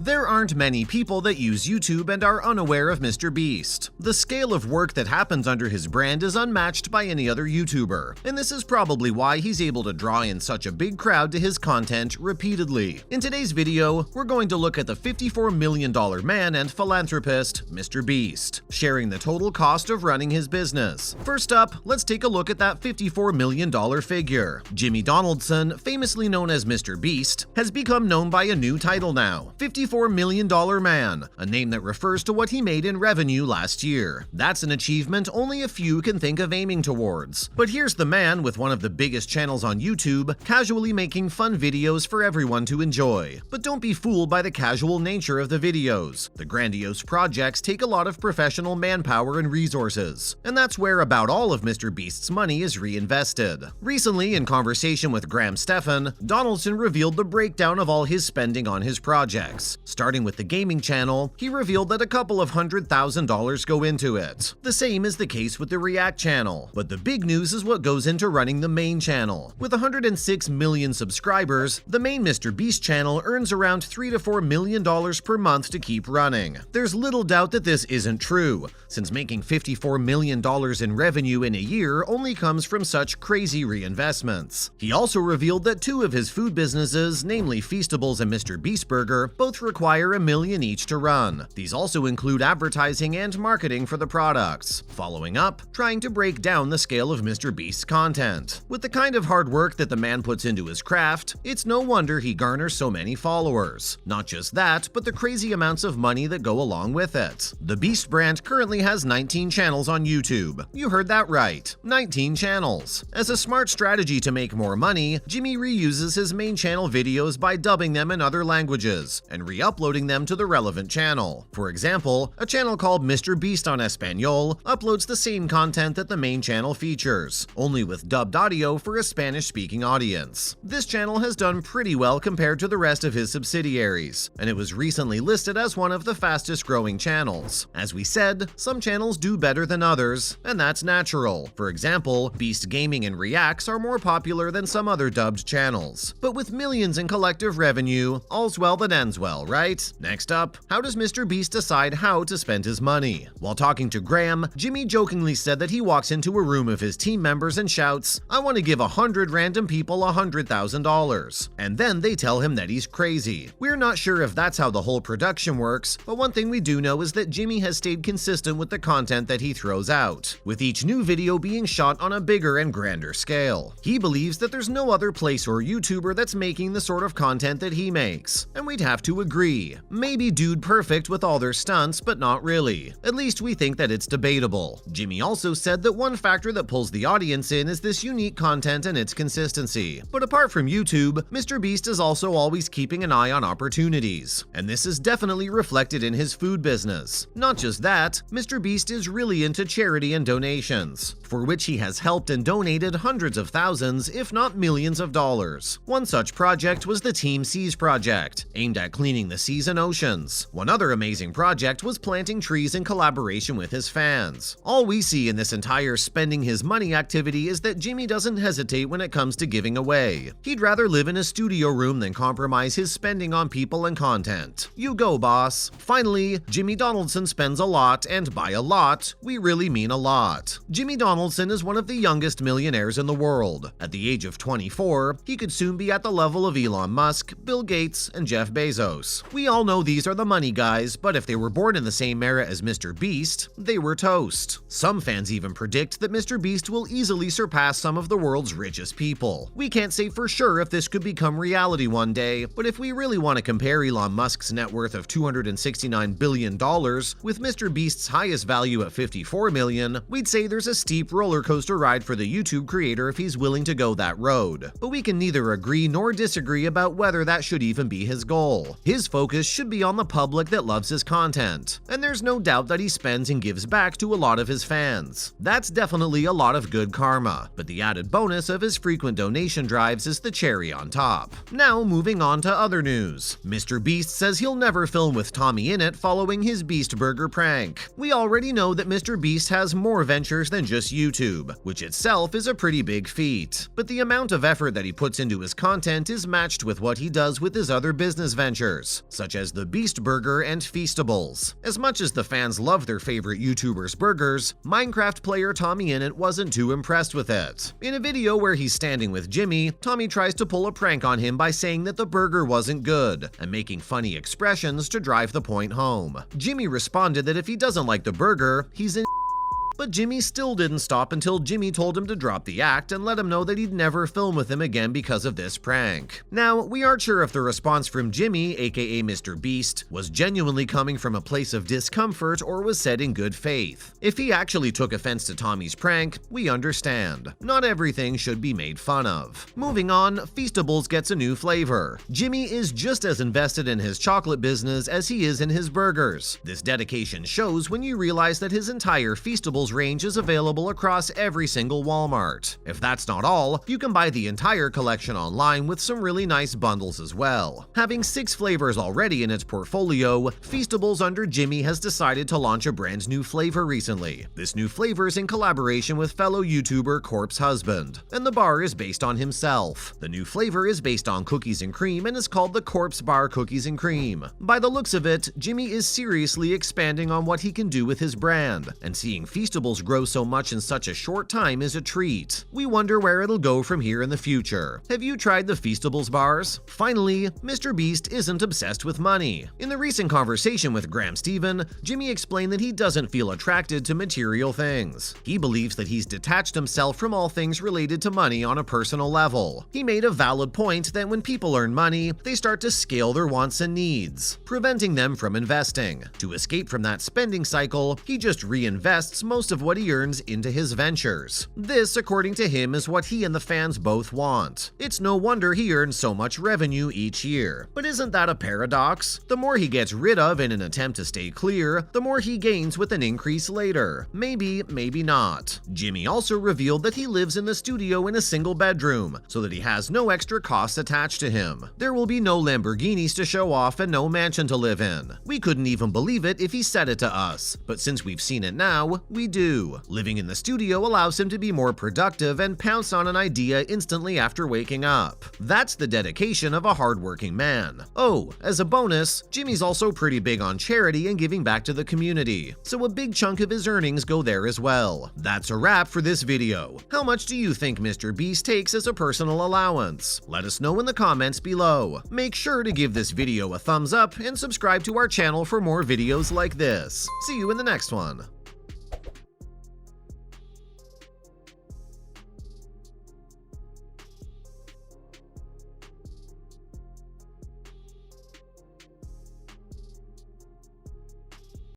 There aren't many people that use YouTube and are unaware of MrBeast. The scale of work that happens under his brand is unmatched by any other YouTuber, and this is probably why he's able to draw in such a big crowd to his content repeatedly. In today's video, we're going to look at the $54 million man and philanthropist, MrBeast, sharing the total cost of running his business. First up, let's take a look at that $54 million figure. Jimmy Donaldson, famously known as MrBeast, has become known by a new title now, $54 million man, a name that refers to what he made in revenue last year. That's an achievement only a few can think of aiming towards. But here's the man with one of the biggest channels on YouTube, casually making fun videos for everyone to enjoy. But don't be fooled by the casual nature of the videos. The grandiose projects take a lot of professional manpower and resources, and that's where about all of MrBeast's money is reinvested. Recently, in conversation with Stephan, Donaldson revealed the breakdown of all his spending on his projects. Starting with the gaming channel, he revealed that a couple of $100,000 go into it. The same is the case with the React channel. But the big news is what goes into running the main channel. With 106 million subscribers, the main MrBeast channel earns around $3 to $4 million per month to keep running. There's little doubt that this isn't true, since making $54 million in revenue in a year only comes from such crazy reinvestments. He also revealed that two of his food businesses, namely Feastables and MrBeast Burger, both require $1 million each to run. These also include advertising and marketing for the products. Following up, trying to break down the scale of MrBeast's content. With the kind of hard work that the man puts into his craft, it's no wonder he garners so many followers. Not just that, but the crazy amounts of money that go along with it. The Beast brand currently has 19 channels on YouTube. You heard that right, 19 channels. As a smart strategy to make more money, Jimmy reuses his main channel videos by dubbing them in other languages and re-uploading them to the relevant channel. For example, a channel called MrBeast on Espanol uploads the same content that the main channel features, only with dubbed audio for a Spanish-speaking audience. This channel has done pretty well compared to the rest of his subsidiaries, and it was recently listed as one of the fastest-growing channels. As we said, some channels do better than others, and that's natural. For example, Beast Gaming and Reacts are more popular than some other dubbed channels. But with millions in collective revenue, all's well that ends well, right? Next up, how does MrBeast decide how to spend his money? While talking to Graham, Jimmy jokingly said that he walks into a room of his team members and shouts, "I want to give 100 random people $100,000. And then they tell him that he's crazy. We're not sure if that's how the whole production works, but one thing we do know is that Jimmy has stayed consistent with the content that he throws out, with each new video being shot on a bigger and grander scale. He believes that there's no other place or YouTuber that's making the sort of content that he makes, and we'd have to agree. Maybe Dude Perfect with all their stunts, but not really. At least we think that it's debatable." Jimmy also said that one factor that pulls the audience in is this unique content and its consistency. But apart from YouTube, MrBeast is also always keeping an eye on opportunities, and this is definitely reflected in his food business. Not just that, MrBeast is really into charity and donations, for which he has helped and donated hundreds of thousands, if not millions of dollars. One such project was the Team Seas project, aimed at cleaning the seas and oceans. One other amazing project was planting trees in collaboration with his fans. All we see in this entire spending his money activity is that Jimmy doesn't hesitate when it comes to giving away. He'd rather live in a studio room than compromise his spending on people and content. You go, boss. Finally, Jimmy Donaldson spends a lot, and by a lot, we really mean a lot. Jimmy Donaldson is one of the youngest millionaires in the world. At the age of 24, he could soon be at the level of Elon Musk, Bill Gates, and Jeff Bezos. We all know these are the money guys, but if they were born in the same era as MrBeast, they were toast. Some fans even predict that MrBeast will easily surpass some of the world's richest people. We can't say for sure if this could become reality one day, but if we really want to compare Elon Musk's net worth of $269 billion with MrBeast's highest value at $54 million, we'd say there's a steep roller coaster ride for the YouTube creator if he's willing to go that road. But we can neither agree nor disagree about whether that should even be his goal. His focus should be on the public that loves his content, and there's no doubt that he spends and gives back to a lot of his fans. That's definitely a lot of good karma, but the added bonus of his frequent donation drives is the cherry on top. Now moving on to other news. MrBeast says he'll never film with Tommy in it following his Beast Burger prank. We already know that MrBeast has more ventures than just YouTube, which itself is a pretty big feat, but the amount of effort that he puts into his content is matched with what he does with his other business ventures. flavors, such as the Beast Burger and Feastables. As much as the fans love their favorite YouTubers' burgers, Minecraft player Tommy Innit wasn't too impressed with it. In a video where he's standing with Jimmy, Tommy tries to pull a prank on him by saying that the burger wasn't good and making funny expressions to drive the point home. Jimmy responded that if he doesn't like the burger, he's in. But Jimmy still didn't stop until Jimmy told him to drop the act and let him know that he'd never film with him again because of this prank. Now, we aren't sure if the response from Jimmy, aka MrBeast, was genuinely coming from a place of discomfort or was said in good faith. If he actually took offense to Tommy's prank, we understand. Not everything should be made fun of. Moving on, Feastables gets a new flavor. Jimmy is just as invested in his chocolate business as he is in his burgers. This dedication shows when you realize that his entire Feastables range is available across every single Walmart. If that's not all, you can buy the entire collection online with some really nice bundles as well. Having 6 flavors already in its portfolio, Feastables under Jimmy has decided to launch a brand new flavor recently. This new flavor is in collaboration with fellow YouTuber Corpse Husband, and the bar is based on himself. The new flavor is based on cookies and cream and is called the Corpse Bar Cookies and Cream. By the looks of it, Jimmy is seriously expanding on what he can do with his brand, and seeing Feastables grow so much in such a short time is a treat. We wonder where it'll go from here in the future. Have you tried the Feastables bars? Finally, MrBeast isn't obsessed with money. In the recent conversation with Stephan, Jimmy explained that he doesn't feel attracted to material things. He believes that he's detached himself from all things related to money on a personal level. He made a valid point that when people earn money, they start to scale their wants and needs, preventing them from investing. To escape from that spending cycle, he just reinvests most of what he earns into his ventures. This, according to him, is what he and the fans both want. It's no wonder he earns so much revenue each year. But isn't that a paradox? The more he gets rid of in an attempt to stay clear, the more he gains with an increase later. Maybe, maybe not. Jimmy also revealed that he lives in the studio in a single bedroom, so that he has no extra costs attached to him. There will be no Lamborghinis to show off and no mansion to live in. We couldn't even believe it if he said it to us, but since we've seen it now, we do. Living in the studio allows him to be more productive and pounce on an idea instantly after waking up. That's the dedication of a hardworking man. Oh, as a bonus, Jimmy's also pretty big on charity and giving back to the community, so a big chunk of his earnings go there as well. That's a wrap for this video. How much do you think MrBeast takes as a personal allowance? Let us know in the comments below. Make sure to give this video a thumbs up and subscribe to our channel for more videos like this. See you in the next one.